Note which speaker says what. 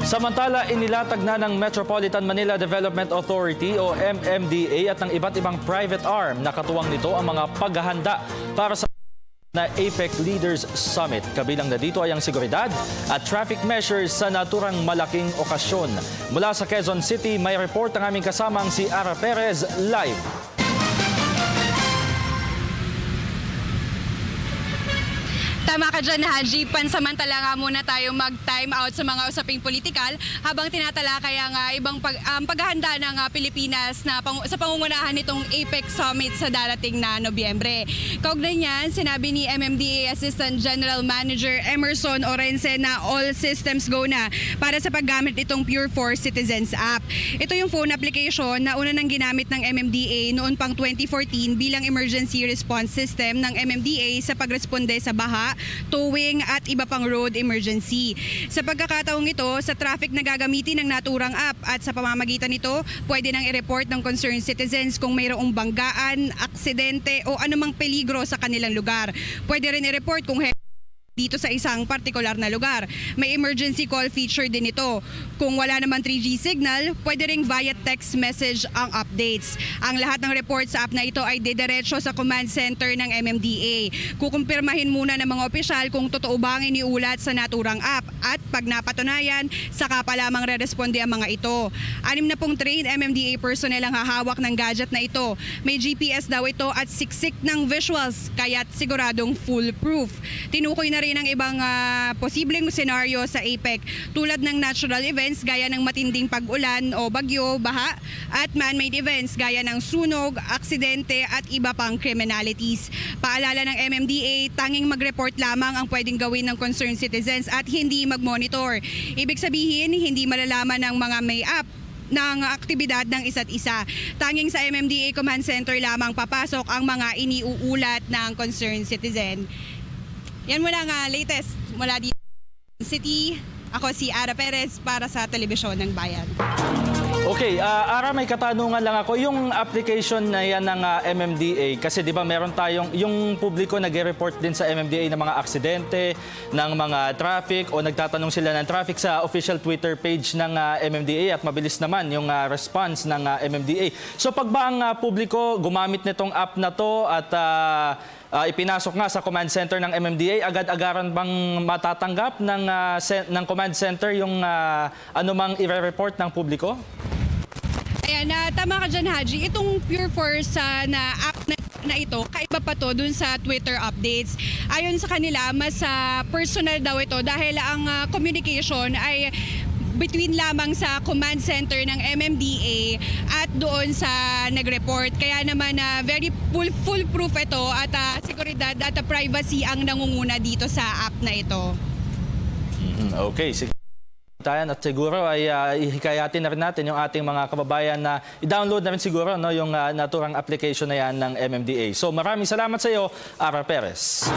Speaker 1: Samantala, inilatag na ng Metropolitan Manila Development Authority o MMDA at ng iba't ibang private arm na katuwang nito ang mga paghahanda para sa na APEC Leaders Summit. Kabilang na dito ay ang seguridad at traffic measures sa naturang malaking okasyon. Mula sa Quezon City, may report ang aming kasamang si Ara Perez live.
Speaker 2: Tama ka dyan, Haji. Pansamantala nga muna tayo mag-time out sa mga usaping politikal habang tinatalakay ang ibang paghahanda ng Pilipinas na sa pangungunahan nitong APEC Summit sa darating na Nobyembre. Kaugnay niyan, sinabi ni MMDA Assistant General Manager Emerson Orense na all systems go na para sa paggamit itong Pure for Citizens app. Ito yung phone application na una nang ginamit ng MMDA noon pang 2014 bilang emergency response system ng MMDA sa pagresponde sa baha, towing at iba pang road emergency. Sa pagkakataong ito, sa traffic na gagamitin ng naturang app at sa pamamagitan nito, pwede nang i-report ng concerned citizens kung mayroong banggaan, aksidente o anumang peligro sa kanilang lugar. Pwede rin i-report kung dito sa isang partikular na lugar. May emergency call feature din ito. Kung wala naman 3G signal, pwede ring via text message ang updates. Ang lahat ng report sa app na ito ay didiretso sa command center ng MMDA. Kukumpirmahin muna ng mga opisyal kung totoo ba ang iniulat sa naturang app at pag napatunayan, saka pa lamang re-responde ang mga ito. 60 trained MMDA personnel ang hahawak ng gadget na ito. May GPS daw ito at siksik ng visuals, kaya't siguradong foolproof. Tinukoy na rin ng ibang posibleng senaryo sa APEC tulad ng natural events gaya ng matinding pag-ulan o bagyo, baha at man-made events gaya ng sunog, aksidente at iba pang criminalities. Paalala ng MMDA, tanging mag-report lamang ang pwedeng gawin ng concerned citizens at hindi mag-monitor. Ibig sabihin, hindi malalaman ng mga may app ng aktibidad ng isa't isa. Tanging sa MMDA Command Center lamang papasok ang mga iniuulat ng concerned citizen. Yan muna nga latest mula dito sa City. Ako si Ara Perez para sa Telebisyon ng Bayan.
Speaker 1: Okay, Ara, may katanungan lang ako. Yung application na yan ng MMDA, kasi di ba meron tayong, yung publiko nag-report din sa MMDA ng mga aksidente, ng mga traffic, o nagtatanong sila ng traffic sa official Twitter page ng MMDA at mabilis naman yung response ng MMDA. So pag ba ang publiko gumamit nitong app na to at ipinasok nga sa command center ng MMDA, agad-agaran bang matatanggap ng command center yung anumang i-report ng publiko?
Speaker 2: Ayan, tama ka dyan, Haji. Itong Pure Force na app na ito, kaiba pa to dun sa Twitter updates. Ayon sa kanila, mas personal daw ito dahil ang communication ay between lamang sa command center ng MMDA at doon sa nag-report. Kaya naman very foolproof ito at seguridad at privacy ang nangunguna dito sa app na ito.
Speaker 1: Okay, sige. At siguro ay ihikayatin na rin natin yung ating mga kababayan na i-download na rin siguro yung naturang application na yan ng MMDA. So maraming salamat sa iyo, Ara Perez.